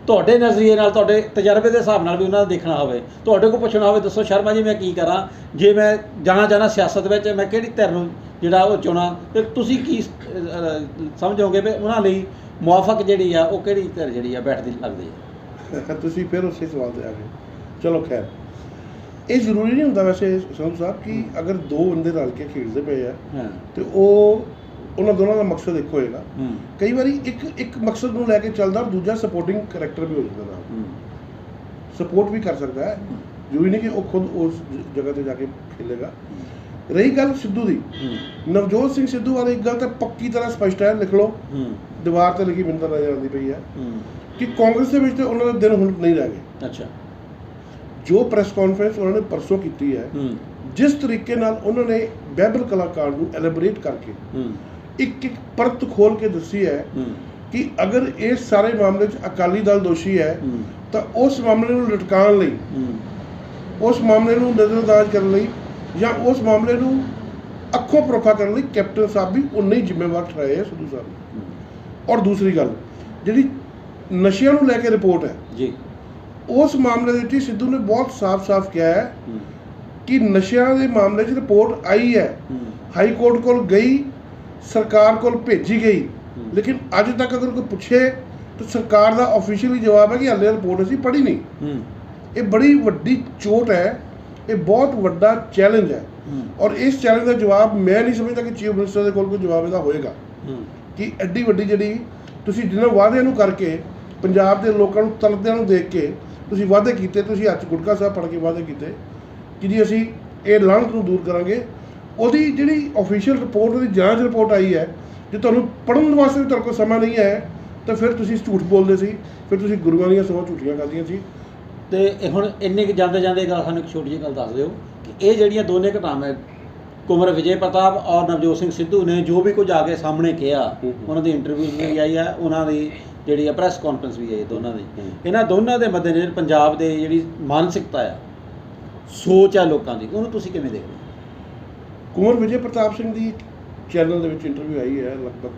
ਤੁਹਾਡੇ ਨਜ਼ਰੀਏ ਨਾਲ, ਤੁਹਾਡੇ ਤਜਰਬੇ ਦੇ ਹਿਸਾਬ ਨਾਲ ਵੀ ਉਹਨਾਂ ਦਾ ਦੇਖਣਾ ਹੋਵੇ, ਤੁਹਾਡੇ ਕੋਲ ਪੁੱਛਣਾ ਹੋਵੇ, ਦੱਸੋ ਸ਼ਰਮਾ ਜੀ ਮੈਂ ਕੀ ਕਰਾਂ ਜੇ ਮੈਂ ਜਾਣਾ ਚਾਹੁੰਦਾ ਸਿਆਸਤ ਵਿੱਚ, ਮੈਂ ਕਿਹੜੀ ਧਿਰ ਨੂੰ ਜਿਹੜਾ ਉਹ ਚੁਣਾ, ਤੇ ਤੁਸੀਂ ਕੀ ਸਮਝੋਗੇ ਵੀ ਉਹਨਾਂ ਲਈ ਮੁਆਫਕ ਜਿਹੜੀ ਆ ਉਹ ਕਿਹੜੀ ਧਿਰ ਜਿਹੜੀ ਆ ਬੈਠਦੀ ਲੱਗਦੀ ਹੈ? ਤੁਸੀਂ ਫਿਰ ਉਸੇ ਸਵਾਲ ਤੇ ਆ ਗਏ। ਚਲੋ ਖੈਰ, ਇਹ ਜ਼ਰੂਰੀ ਨਹੀਂ ਹੁੰਦਾ ਵੈਸੇ ਸੰਧੂ ਸਾਹਿਬ ਕਿ ਅਗਰ ਦੋ ਬੰਦੇ ਰਲ ਕੇ ਖੇਡਦੇ ਪਏ ਆ ਤੇ ਉਹਨਾਂ ਦੋਨਾਂ ਦਾ ਮਕਸਦ ਇੱਕ ਹੋਏਗਾ। ਕਈ ਵਾਰੀ ਇੱਕ ਮਕਸਦ ਨੂੰ ਲੈ ਕੇ ਚੱਲਦਾ, ਦੂਜਾ ਸਪੋਰਟਿੰਗ ਕਰੈਕਟਰ ਵੀ ਹੋ ਜਾਂਦਾ ਨਾਲ, ਸਪੋਰਟ ਵੀ ਕਰ ਸਕਦਾ ਹੈ। ਜ਼ਰੂਰੀ ਨਹੀਂ ਕਿ ਉਹ ਖੁਦ ਉਸ ਜਗ੍ਹਾ ਤੇ ਜਾ ਕੇ ਖੇਲੇਗਾ। ਰਹੀ ਗੱਲ ਸਿੱਧੂ ਦੀ, ਨਵਜੋਤ ਸਿੰਘ ਸਿੱਧੂ ਬਾਰੇ ਇੱਕ ਗੱਲ ਤਾਂ ਪੱਕੀ ਤਰ੍ਹਾਂ ਸਪਸ਼ਟ ਹੈ, ਲਿਖ ਲਓ, ਦੀਵਾਰ ਤੇ ਲਿਖੀ ਮੈਨੂੰ ਤਾਂ ਨਜ਼ਰ ਆਉਂਦੀ ਪਈ ਹੈ ਕਿ ਕਾਂਗਰਸ ਦੇ ਵਿੱਚ ਤੇ ਉਹਨਾਂ ਦੇ ਦਿਨ ਹੁਣ ਨਹੀਂ ਰਹਿ ਗਏ। ਅੱਛਾ, ਜੋ ਪ੍ਰੈਸ ਕਾਨਫਰੰਸ ਉਹਨਾਂ ਨੇ ਪਰਸੋਂ ਕੀਤੀ ਹੈ, ਜਿਸ ਤਰੀਕੇ ਨਾਲ ਉਹਨਾਂ ਨੇ ਬਾਈਬਲ ਕਲਾਕਾਰ ਨੂੰ ਐਲੈਬੋਰੇਟ ਕਰਕੇ ਇੱਕ ਪਰਤ ਖੋਲ ਕੇ ਦੱਸੀ ਹੈ ਕਿ ਅਗਰ ਇਸ ਸਾਰੇ ਮਾਮਲੇ 'ਚ ਅਕਾਲੀ ਦਲ ਦੋਸ਼ੀ ਹੈ ਤਾਂ ਉਸ ਮਾਮਲੇ ਨੂੰ ਲਟਕਾਉਣ ਲਈ, ਉਸ ਮਾਮਲੇ ਨੂੰ ਨਜ਼ਰਅੰਦਾਜ਼ ਕਰਨ ਲਈ ਜਾਂ ਉਸ ਮਾਮਲੇ ਨੂੰ ਅੱਖੋਂ ਪਰੋਖਾ ਕਰਨ ਲਈ ਕੈਪਟਨ ਸਾਹਿਬ ਵੀ ਉਨੇ ਹੀ ਜ਼ਿੰਮੇਵਾਰ ਠਹਿਰਾਏ ਹੈ ਸਿੱਧੂ ਸਾਹਿਬ। ਔਰ ਦੂਸਰੀ ਗੱਲ, ਜਿਹੜੀ ਨਸ਼ਿਆਂ ਨੂੰ ਲੈ ਕੇ ਰਿਪੋਰਟ ਹੈ ਜੀ, ਉਸ ਮਾਮਲੇ ਦੇ ਵਿੱਚ ਸਿੱਧੂ ਨੇ ਬਹੁਤ ਸਾਫ਼ ਕਿਹਾ ਹੈ ਕਿ ਨਸ਼ਿਆਂ ਦੇ ਮਾਮਲੇ 'ਚ ਰਿਪੋਰਟ ਆਈ ਹੈ, ਹਾਈ ਕੋਰਟ ਕੋਲ ਗਈ, ਸਰਕਾਰ ਕੋਲ ਭੇਜੀ ਗਈ, ਲੇਕਿਨ ਅੱਜ ਤੱਕ ਅਗਰ ਕੋਈ ਪੁੱਛੇ ਤਾਂ ਸਰਕਾਰ ਦਾ ਆਫੀਸ਼ੀਅਲੀ ਜਵਾਬ ਹੈ ਕਿ ਹਾਲੇ ਰਿਪੋਰਟ ਅਸੀਂ ਪੜ੍ਹੀ ਨਹੀਂ। ਇਹ ਬੜੀ ਵੱਡੀ ਚੋਟ ਹੈ, ਇਹ ਬਹੁਤ ਵੱਡਾ ਚੈਲੰਜ ਹੈ ਔਰ ਇਸ ਚੈਲੰਜ ਦਾ ਜਵਾਬ ਮੈਂ ਨਹੀਂ ਸਮਝਦਾ ਕਿ ਚੀਫ ਮਿਨਿਸਟਰ ਦੇ ਕੋਲ ਕੋਈ ਜਵਾਬ ਇਹਦਾ ਹੋਏਗਾ ਕਿ ਐਡੀ ਵੱਡੀ ਜਿਹੜੀ ਤੁਸੀਂ ਜਿਹਨਾਂ ਵਾਅਦਿਆਂ ਨੂੰ ਕਰਕੇ ਪੰਜਾਬ ਦੇ ਲੋਕਾਂ ਨੂੰ ਤਰਦਿਆਂ ਨੂੰ ਦੇਖ ਕੇ ਤੁਸੀਂ ਵਾਅਦੇ ਕੀਤੇ, ਤੁਸੀਂ ਹੱਥ ਗੁਟਕਾ ਸਾਹਿਬ ਫੜ ਕੇ ਵਾਅਦੇ ਕੀਤੇ ਕਿ ਜੀ ਅਸੀਂ ਇਹ ਲਾਹਨਤ ਨੂੰ ਦੂਰ ਕਰਾਂਗੇ, ਉਹਦੀ ਜਿਹੜੀ ਆਫੀਸ਼ੀਅਲ ਰਿਪੋਰਟ, ਉਹਦੀ ਜਾਂਚ ਰਿਪੋਰਟ ਆਈ ਹੈ, ਜੇ ਤੁਹਾਨੂੰ ਪੜ੍ਹਨ ਵਾਸਤੇ ਵੀ ਤੁਹਾਡੇ ਕੋਲ ਸਮਾਂ ਨਹੀਂ ਹੈ ਤਾਂ ਫਿਰ ਤੁਸੀਂ ਝੂਠ ਬੋਲਦੇ ਸੀ, ਫਿਰ ਤੁਸੀਂ ਗੁਰੂਆਂ ਦੀਆਂ ਸਮਾਂ ਝੂਠੀਆਂ ਕਰਦੀਆਂ ਸੀ। ਤੇ ਹੁਣ ਇੰਨੇ ਕੁ ਜਾਂਦੇ ਗੱਲ ਸਾਨੂੰ ਇੱਕ ਛੋਟੀ ਜਿਹੀ ਗੱਲ ਦੱਸ ਦਿਓ ਕਿ ਇਹ ਜਿਹੜੀਆਂ ਦੋਨੇ ਘਟਨਾਵਾਂ, ਕੁੰਵਰ ਵਿਜੇ ਪ੍ਰਤਾਪ ਔਰ ਨਵਜੋਤ ਸਿੰਘ ਸਿੱਧੂ ਨੇ ਜੋ ਵੀ ਕੁਝ ਆ ਕੇ ਸਾਹਮਣੇ ਕਿਹਾ, ਉਹਨਾਂ ਦੀ ਇੰਟਰਵਿਊ ਵੀ ਆਈ ਹੈ, ਉਹਨਾਂ ਦੀ ਜਿਹੜੀ ਆ ਪ੍ਰੈਸ ਕਾਨਫਰੰਸ ਵੀ ਆਈ ਦੋਨਾਂ ਦੀ, ਇਹਨਾਂ ਦੋਨਾਂ ਦੇ ਮੱਦੇਨਜ਼ਰ ਪੰਜਾਬ ਦੇ ਜਿਹੜੀ ਮਾਨਸਿਕਤਾ ਆ, ਸੋਚ ਆ ਲੋਕਾਂ ਦੀ, ਉਹਨੂੰ ਤੁਸੀਂ ਕਿਵੇਂ ਦੇਖਦੇ ਹੋ? ਕੁੰਵਰ ਵਿਜੇ ਪ੍ਰਤਾਪ ਸਿੰਘ ਦੀ ਚੈਨਲ ਦੇ ਵਿੱਚ ਇੰਟਰਵਿਊ ਆਈ ਹੈ, ਲਗਭਗ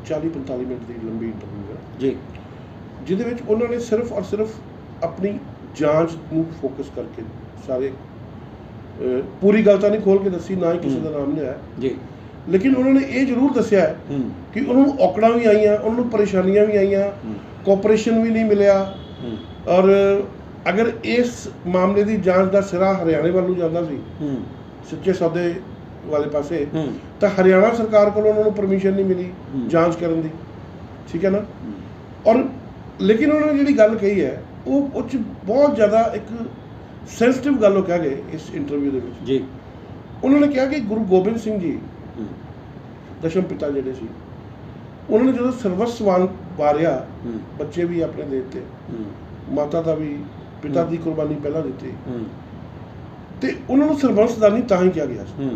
40-45 ਮਿੰਟ ਦੀ ਲੰਬੀ ਇੰਟਰਵਿਊ ਹੈ ਜੀ, ਜਿਹਦੇ ਵਿੱਚ ਉਹਨਾਂ ਨੇ ਸਿਰਫ ਔਰ ਸਿਰਫ ਆਪਣੀ ਜਾਂਚ ਨੂੰ ਫੋਕਸ ਕਰਕੇ ਸਾਰੇ, ਪੂਰੀ ਗੱਲ ਤਾਂ ਨਹੀਂ ਖੋਲ ਕੇ ਦੱਸੀ, ਨਾ ਹੀ ਕਿਸੇ ਦਾ ਨਾਮ ਲਿਆ ਜੀ, ਲੇਕਿਨ ਉਹਨਾਂ ਨੇ ਇਹ ਜ਼ਰੂਰ ਦੱਸਿਆ ਕਿ ਉਹਨਾਂ ਨੂੰ ਔਕੜਾਂ ਵੀ ਆਈਆਂ, ਉਹਨਾਂ ਨੂੰ ਪਰੇਸ਼ਾਨੀਆਂ ਵੀ ਆਈਆਂ, ਕੋਆਪਰੇਸ਼ਨ ਵੀ ਨਹੀਂ ਮਿਲਿਆ, ਔਰ ਅਗਰ ਇਸ ਮਾਮਲੇ ਦੀ ਜਾਂਚ ਦਾ ਸਿਰਾ ਹਰਿਆਣੇ ਵੱਲ ਨੂੰ ਜਾਂਦਾ ਸੀ, ਸੱਚੇ ਸੌਦੇ ਵਾਲੇ ਪਾਸੇ, ਤਾਂ ਹਰਿਆਣਾ ਸਰਕਾਰ ਕੋਲੋਂ ਉਹਨਾਂ ਨੂੰ ਪਰਮਿਸ਼ਨ ਨਹੀਂ ਮਿਲੀ ਜਾਂਚ ਕਰਨ ਦੀ, ਠੀਕ ਹੈ ਨਾ। ਔਰ ਲੇਕਿਨ ਉਹਨਾਂ ਨੇ ਜਿਹੜੀ ਗੱਲ ਕਹੀ ਹੈ ਉਹ 'ਚ ਬਹੁਤ ਜ਼ਿਆਦਾ ਇੱਕ ਸੈਂਸਿਟਿਵ ਗੱਲ ਉਹ ਕਹਿ ਗਏ ਇਸ ਇੰਟਰਵਿਊ ਦੇ ਵਿੱਚ ਜੀ। ਉਹਨਾਂ ਨੇ ਕਿਹਾ ਕਿ ਗੁਰੂ ਗੋਬਿੰਦ ਸਿੰਘ ਜੀ ਦਸ਼ਮ ਪਿਤਾ ਜਿਹੜੇ ਸੀ, ਉਹਨਾਂ ਨੇ ਜਦੋਂ ਸਰਵਸਵਾਨ ਵਾਰਿਆ, ਬੱਚੇ ਵੀ ਆਪਣੇ ਦੇ ਦਿੱਤੇ, ਮਾਤਾ ਦਾ ਵੀ, ਪਿਤਾ ਦੀ ਕੁਰਬਾਨੀ ਪਹਿਲਾਂ ਦਿੱਤੀ, ਤੇ ਉਹਨਾਂ ਨੂੰ ਸਰਬੰਸਦਾਨੀ ਤਾਂ ਹੀ ਕਿਹਾ ਗਿਆ ਸੀ।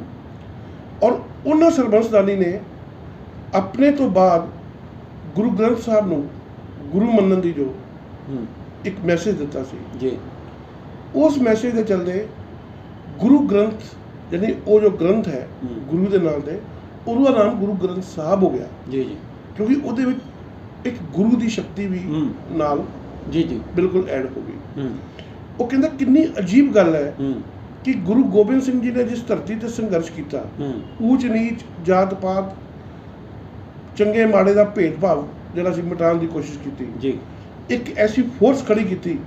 ਔਰ ਉਹਨਾਂ ਸਰਬੰਸਦਾਨੀ ਨੇ ਆਪਣੇ ਤੋਂ ਬਾਅਦ ਗੁਰੂ ਗ੍ਰੰਥ ਸਾਹਿਬ ਨੂੰ ਗੁਰੂ ਮੰਨਣ ਦੀ ਜੋ ਇੱਕ ਮੈਸੇਜ ਦਿੱਤਾ ਸੀ ਜੀ, ਉਸ ਮੈਸੇਜ ਦੇ ਚੱਲਦੇ ਗੁਰੂ ਗ੍ਰੰਥ ਯਾਨੀ ਉਹ ਜੋ ਗ੍ਰੰਥ ਹੈ ਗੁਰੂ ਦੇ ਨਾਮ ਤੇ, ਉਹਦਾ ਨਾਮ ਗੁਰੂ ਗ੍ਰੰਥ ਸਾਹਿਬ ਹੋ ਗਿਆ ਜੀ ਜੀ, ਕਿਉਂਕਿ ਉਹਦੇ ਵਿੱਚ ਇੱਕ ਗੁਰੂ ਦੀ ਸ਼ਕਤੀ ਵੀ ਨਾਲ ਜੀ ਜੀ ਬਿਲਕੁਲ ਐਡ ਹੋ ਗਈ। ਉਹ ਕਹਿੰਦਾ ਕਿੰਨੀ ਅਜੀਬ ਗੱਲ ਹੈ ਕਿ ਗੁਰੂ ਗੋਬਿੰਦ ਸਿੰਘ ਜੀ ਨੇ ਜਿਸ ਧਰਤੀ ਤੇ ਸੰਘਰਸ਼ ਕੀਤਾ, ਊਚ ਨੀਚ ਜਾਤ ਪਾਤ ਚੰਗੇ ਮਾੜੇ ਦਾ ਭੇਦਭਾਵ ਜਿਹੜਾ ਸੀ ਮਿਟਾਉਣ ਦੀ ਕੋਸ਼ਿਸ਼ ਕੀਤੀ ਜੀ, ਇੱਕ ਐਸੀ ਫੋਰਸ ਖੜੀ ਕੀਤੀ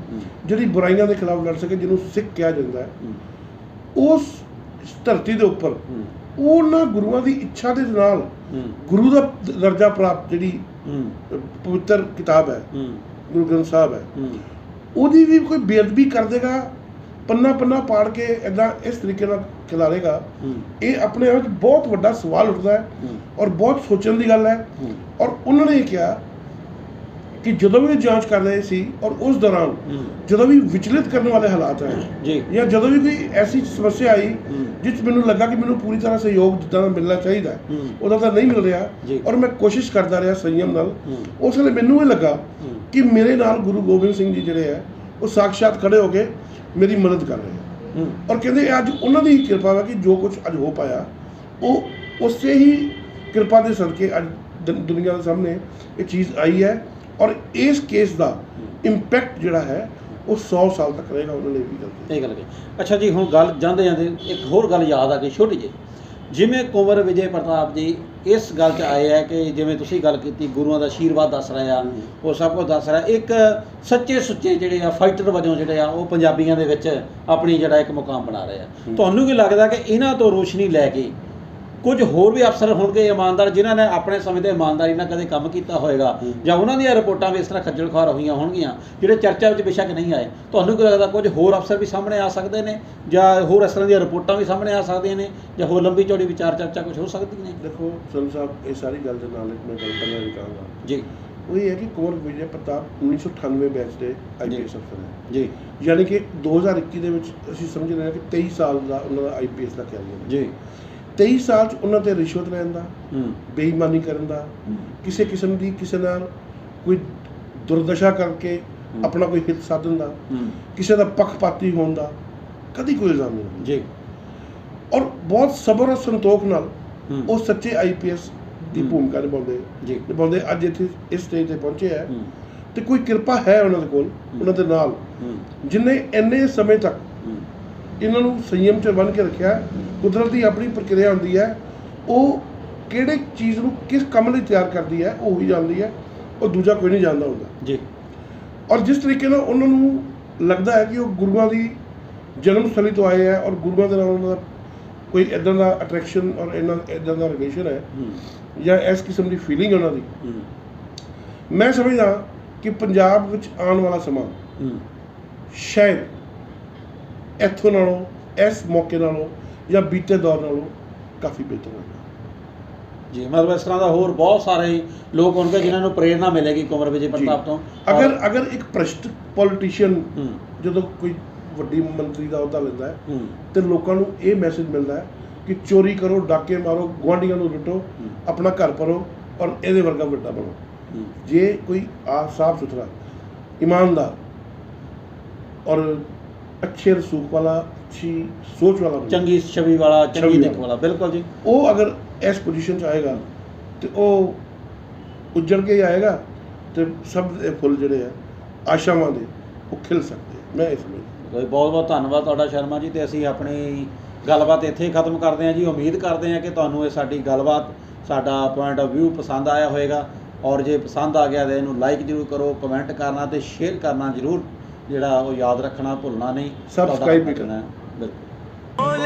ਜਿਹੜੀ ਬੁਰਾਈਆਂ ਦੇ ਖਿਲਾਫ ਲੜ ਸਕੇ, ਜਿਹਨੂੰ ਸਿੱਖ ਕਿਹਾ ਜਾਂਦਾ ਹੈ। ਉਸ ਧਰਤੀ ਦੇ ਉੱਪਰ ਉਹਨਾਂ ਗੁਰੂਆਂ ਦੀ ਇੱਛਾ ਦੇ ਨਾਲ ਗੁਰੂ ਦਾ ਦਰਜਾ ਪ੍ਰਾਪਤ ਜਿਹੜੀ ਪਵਿੱਤਰ ਕਿਤਾਬ ਹੈ ਗੁਰੂ ਗ੍ਰੰਥ ਸਾਹਿਬ ਹੈ, ਉਹਦੀ ਵੀ ਕੋਈ ਬੇਅਦਬੀ ਕਰ ਦੇਗਾ, ਪੰਨਾ ਪੰਨਾ ਪਾੜ ਕੇ ਇੱਦਾਂ ਇਸ ਤਰੀਕੇ ਨਾਲ ਖਿਲਾਰੇਗਾ, ਇਹ ਆਪਣੇ ਆਪ ਵਿੱਚ ਬਹੁਤ ਵੱਡਾ ਸਵਾਲ ਉੱਠਦਾ ਹੈ ਔਰ ਬਹੁਤ ਸੋਚਣ ਦੀ ਗੱਲ ਹੈ। ਔਰ ਉਹਨਾਂ ਨੇ ਇਹ ਕਿਹਾ ਕਿ ਜਦੋਂ ਵੀ ਜਾਂਚ ਕਰ ਰਹੇ ਸੀ ਔਰ ਉਸ ਦੌਰਾਨ ਜਦੋਂ ਵੀ ਵਿਚਲਿਤ ਕਰਨ ਵਾਲੇ ਹਾਲਾਤ ਆਏ ਜਾਂ ਜਦੋਂ ਵੀ ਕੋਈ ਐਸੀ ਸਮੱਸਿਆ ਆਈ ਜਿਸ ਮੈਨੂੰ ਲੱਗਾ ਕਿ ਮੈਨੂੰ ਪੂਰੀ ਤਰ੍ਹਾਂ ਸਹਿਯੋਗ ਜਿੱਦਾਂ ਦਾ ਮਿਲਣਾ ਚਾਹੀਦਾ ਉਹਦਾ ਤਾਂ ਨਹੀਂ ਮਿਲ ਰਿਹਾ ਔਰ ਮੈਂ ਕੋਸ਼ਿਸ਼ ਕਰਦਾ ਰਿਹਾ ਸੰਯਮ ਨਾਲ, ਉਸ ਵੇਲੇ ਮੈਨੂੰ ਇਹ ਲੱਗਾ ਕਿ ਮੇਰੇ ਨਾਲ ਗੁਰੂ ਗੋਬਿੰਦ ਸਿੰਘ ਜੀ ਜਿਹੜੇ ਹੈ ਉਹ ਸਾਕਸ਼ਾਤ ਖੜੇ ਹੋ ਕੇ ਮੇਰੀ ਮਦਦ ਕਰ ਰਹੇ ਹੈ। ਔਰ ਕਹਿੰਦੇ ਅੱਜ ਉਹਨਾਂ ਦੀ ਹੀ ਕਿਰਪਾ ਹੈ ਕਿ ਜੋ ਕੁਝ ਅੱਜ ਹੋ ਪਾਇਆ ਉਹ ਉਸੇ ਹੀ ਕਿਰਪਾ ਦੇ ਸਦਕੇ ਅੱਜ ਦੁਨੀਆ ਦੇ ਸਾਹਮਣੇ ਇਹ ਚੀਜ਼ ਆਈ ਹੈ। ਔਰ ਇਸ ਕੇਸ ਦਾ ਇੰਪੈਕਟ ਜਿਹੜਾ ਹੈ ਉਹ 100 ਸਾਲ ਤੱਕ ਰਹੇਗਾ। ਉਹਨਾਂ ਨੇ ਵੀ ਗੱਲ ਇਹ ਗੱਲ ਕਹੀ। ਅੱਛਾ ਜੀ, ਹੁਣ ਗੱਲ ਜਾਂਦੇ ਜਾਂਦੇ ਇੱਕ ਹੋਰ ਗੱਲ ਯਾਦ ਆ ਗਈ ਛੋਟੀ ਜਿਹੀ, ਜਿਵੇਂ ਕੁੰਵਰ ਵਿਜੇ ਪ੍ਰਤਾਪ ਜੀ ਇਸ ਗੱਲ 'ਚ ਆਏ ਹੈ ਕਿ ਜਿਵੇਂ ਤੁਸੀਂ ਗੱਲ ਕੀਤੀ ਗੁਰੂਆਂ ਦਾ ਆਸ਼ੀਰਵਾਦ ਦੱਸ ਰਹੇ ਆ, ਉਹ ਸਭ ਕੁਝ ਦੱਸ ਰਿਹਾ, ਇੱਕ ਸੱਚੇ ਸੁੱਚੇ ਜਿਹੜੇ ਆ ਫਾਈਟਰ ਵਜੋਂ ਜਿਹੜੇ ਆ ਉਹ ਪੰਜਾਬੀਆਂ ਦੇ ਵਿੱਚ ਆਪਣੀ ਜਿਹੜਾ ਇੱਕ ਮੁਕਾਮ ਬਣਾ ਰਹੇ ਆ। ਤੁਹਾਨੂੰ ਕੀ ਲੱਗਦਾ ਕਿ ਇਹਨਾਂ ਤੋਂ ਰੋਸ਼ਨੀ ਲੈ ਕੇ ਕੁਝ ਹੋਰ ਵੀ ਅਫਸਰ ਹੋਣਗੇ ਇਮਾਨਦਾਰ ਜਿਨ੍ਹਾਂ ਨੇ ਆਪਣੇ ਸਮੇਂ ਤੇ ਇਮਾਨਦਾਰੀ ਨਾਲ ਕਦੇ ਕੰਮ ਕੀਤਾ ਹੋਏਗਾ, ਜਾਂ ਉਹਨਾਂ ਦੀਆਂ ਰਿਪੋਰਟਾਂ ਵੀ ਇਸ ਤਰ੍ਹਾਂ ਖੱਜਲ ਖੁਆਰ ਹੋਈਆਂ ਹੋਣਗੀਆਂ ਜਿਹੜੇ ਚਰਚਾ ਵਿੱਚ ਬੇਸ਼ੱਕ ਨਹੀਂ ਆਏ? ਤੁਹਾਨੂੰ ਕੀ ਲੱਗਦਾ ਕੁਝ ਹੋਰ ਅਫਸਰ ਵੀ ਸਾਹਮਣੇ ਆ ਸਕਦੇ ਨੇ, ਜਾਂ ਹੋਰ ਇਸ ਤਰ੍ਹਾਂ ਦੀਆਂ ਰਿਪੋਰਟਾਂ ਵੀ ਸਾਹਮਣੇ ਆ ਸਕਦੀਆਂ ਨੇ, ਜਾਂ ਹੋਰ ਲੰਬੀ ਚੌੜੀ ਵਿਚਾਰ ਚਰਚਾ ਕੁਝ ਹੋ ਸਕਦੀ ਨੇ? ਦੇਖੋ ਸੰਧੂ ਸਾਹਿਬ, ਇਹ ਸਾਰੀ ਗੱਲ ਦੇ ਨਾਲ ਮੈਂ ਗੱਲ ਕਰਨਾ ਵੀ ਕਹਾਂਗਾ ਜੀ, ਉਹ ਇਹ ਹੈ ਕਿ ਕੁੰਵਰ ਵਿਜੇ ਪ੍ਰਤਾਪ 1998 ਬੈਚ ਦੇ IPS ਅਫਸਰ ਹੈ ਜੀ, ਯਾਨੀ ਕਿ 2021 ਦੇ ਵਿੱਚ ਅਸੀਂ ਸਮਝ ਰਹੇ ਹਾਂ ਕਿ 23 ਸਾਲ ਦਾ ਉਹਨਾਂ ਦਾ IPS ਦਾ ਕੈਰੀਅਰ ਜੀ। 23 ਸਾਲ 'ਚ ਉਹਨਾਂ 'ਤੇ ਰਿਸ਼ਵਤ ਲੈਣ ਦਾ, ਬੇਈਮਾਨੀ ਕਰਨ ਦਾ, ਕਿਸੇ ਕਿਸਮ ਦੀ ਕਿਸੇ ਨਾਲ ਕੋਈ ਦੁਰਦਸ਼ਾ ਕਰਕੇ ਆਪਣਾ ਕੋਈ ਹਿੱਤ ਸਾਧਨ ਦਾ, ਕਿਸੇ ਦਾ ਪੱਖਪਾਤੀ ਹੋਣ ਦਾ ਕਦੀ ਕੋਈ ਇਲਜ਼ਾਮ ਨਹੀਂ ਜੀ। ਔਰ ਬਹੁਤ ਸਬਰ ਔਰ ਸੰਤੋਖ ਨਾਲ ਉਹ ਸੱਚੇ IPS ਦੀ ਭੂਮਿਕਾ ਨਿਭਾਉਂਦੇ ਅੱਜ ਇੱਥੇ ਇਸ ਸਟੇਜ 'ਤੇ ਪਹੁੰਚੇ ਹੈ। ਤੇ ਕੋਈ ਕਿਰਪਾ ਹੈ ਉਹਨਾਂ ਦੇ ਕੋਲ, ਉਹਨਾਂ ਦੇ ਨਾਲ, ਜਿਹਨੇ ਇੰਨੇ ਸਮੇਂ ਤੱਕ ਇਹਨਾਂ ਨੂੰ ਸੰਯਮ 'ਚ ਬੰਨ੍ਹ ਕੇ ਰੱਖਿਆ। ਕੁਦਰਤ ਦੀ ਆਪਣੀ ਪ੍ਰਕਿਰਿਆ ਹੁੰਦੀ ਹੈ, ਉਹ ਕਿਹੜੇ ਚੀਜ਼ ਨੂੰ ਕਿਸ ਕੰਮ ਲਈ ਤਿਆਰ ਕਰਦੀ ਹੈ ਉਹ ਹੀ ਜਾਣਦੀ ਹੈ, ਉਹ ਦੂਜਾ ਕੋਈ ਨਹੀਂ ਜਾਣਦਾ ਹੁੰਦਾ ਜੀ। ਔਰ ਜਿਸ ਤਰੀਕੇ ਨਾਲ ਉਹਨਾਂ ਨੂੰ ਲੱਗਦਾ ਹੈ ਕਿ ਉਹ ਗੁਰੂਆਂ ਦੀ ਜਨਮ ਸਥਲੀ ਤੋਂ ਆਏ ਹੈ ਔਰ ਗੁਰੂਆਂ ਦੇ ਨਾਲ ਉਹਨਾਂ ਦਾ ਕੋਈ ਇੱਦਾਂ ਦਾ ਅਟਰੈਕਸ਼ਨ ਔਰ ਇੱਦਾਂ ਦਾ ਰਿਲੇਸ਼ਨ ਹੈ ਜਾਂ ਇਸ ਕਿਸਮ ਦੀ ਫੀਲਿੰਗ ਉਹਨਾਂ ਦੀ, ਮੈਂ ਸਮਝਦਾ ਕਿ ਪੰਜਾਬ ਵਿੱਚ ਆਉਣ ਵਾਲਾ ਸਮਾਂ ਸ਼ਾਇਦ ਇੱਥੋਂ ਨਾਲੋਂ, ਇਸ ਮੌਕੇ ਨਾਲੋਂ ਜਾਂ ਬੀਤੇ ਦੌਰ ਨਾਲੋਂ ਕਾਫੀ ਬਿਹਤਰ ਹੋਏਗਾ ਜੀ। ਮਤਲਬ ਇਸ ਤਰ੍ਹਾਂ ਦਾ ਹੋਰ ਬਹੁਤ ਸਾਰੇ ਲੋਕ ਹੋਣਗੇ ਜਿਨ੍ਹਾਂ ਨੂੰ ਪ੍ਰੇਰਨਾ ਮਿਲੇਗੀ ਕੁੰਵਰ ਵਿਜੇ ਪ੍ਰਤਾਪ ਤੋਂ। ਅਗਰ ਇੱਕ ਭ੍ਰਿਸ਼ਟ ਪੋਲੀਟੀਸ਼ੀਅਨ ਜਦੋਂ ਕੋਈ ਵੱਡੀ ਮੰਤਰੀ ਦਾ ਅਹੁਦਾ ਲੈਂਦਾ ਹੈ ਤੇ ਲੋਕਾਂ ਨੂੰ ਇਹ ਮੈਸੇਜ ਮਿਲਦਾ ਹੈ ਕਿ ਚੋਰੀ ਕਰੋ, ਡਾਕੇ ਮਾਰੋ, ਗੁਆਂਢੀਆਂ ਨੂੰ ਲੁੱਟੋ, ਆਪਣਾ ਘਰ ਭਰੋ ਔਰ ਇਹਦੇ ਵਰਗਾ ਵੱਡਾ ਬਣੋ। ਜੇ ਕੋਈ ਸਾਫ ਸੁਥਰਾ, ਇਮਾਨਦਾਰ ਔਰ ਅੱਛੇ ਰਸੂਖ ਵਾਲਾ, ਅੱਛੀ ਸੋਚ ਵਾਲਾ, ਚੰਗੀ ਛਵੀ ਵਾਲਾ, ਚੰਗੀ ਦਿੱਖ ਵਾਲਾ, ਬਿਲਕੁਲ ਜੀ, ਉਹ ਅਗਰ ਇਸ ਪੋਜੀਸ਼ਨ 'ਚ ਆਏਗਾ ਤੇ ਉਹ ਉੱਜੜ ਕੇ ਆਏਗਾ ਤੇ ਸਭ ਦੇ ਫੁੱਲ ਜਿਹੜੇ ਆ ਆਸ਼ਾਵਾਂ ਦੇ ਉਹ ਖਿਲ ਸਕਦੇ। ਮੈਂ ਇਸ ਵਿੱਚ ਬਹੁਤ ਬਹੁਤ ਧੰਨਵਾਦ ਤੁਹਾਡਾ ਸ਼ਰਮਾ ਜੀ, ਤੇ ਅਸੀਂ ਆਪਣੀ ਗੱਲਬਾਤ ਇੱਥੇ ਖਤਮ ਕਰਦੇ ਹਾਂ ਜੀ। ਉਮੀਦ ਕਰਦੇ ਹਾਂ ਕਿ ਤੁਹਾਨੂੰ ਇਹ ਸਾਡੀ ਗੱਲਬਾਤ, ਸਾਡਾ ਪੁਆਇੰਟ ਆਫ ਵਿਊ ਪਸੰਦ ਆਇਆ ਹੋਵੇਗਾ, ਔਰ ਜੇ ਪਸੰਦ ਆ ਗਿਆ ਤਾਂ ਇਹਨੂੰ ਲਾਈਕ ਜ਼ਰੂਰ ਕਰੋ, ਕਮੈਂਟ ਕਰਨਾ ਤੇ ਸ਼ੇਅਰ ਕਰਨਾ ਜ਼ਰੂਰ ਜਿਹੜਾ ਉਹ ਯਾਦ ਰੱਖਣਾ ਭੁੱਲਣਾ ਨਹੀਂ, ਸਬਸਕ੍ਰਾਈਬ ਵੀ ਕਰਨਾ। ਬਿਲਕੁਲ।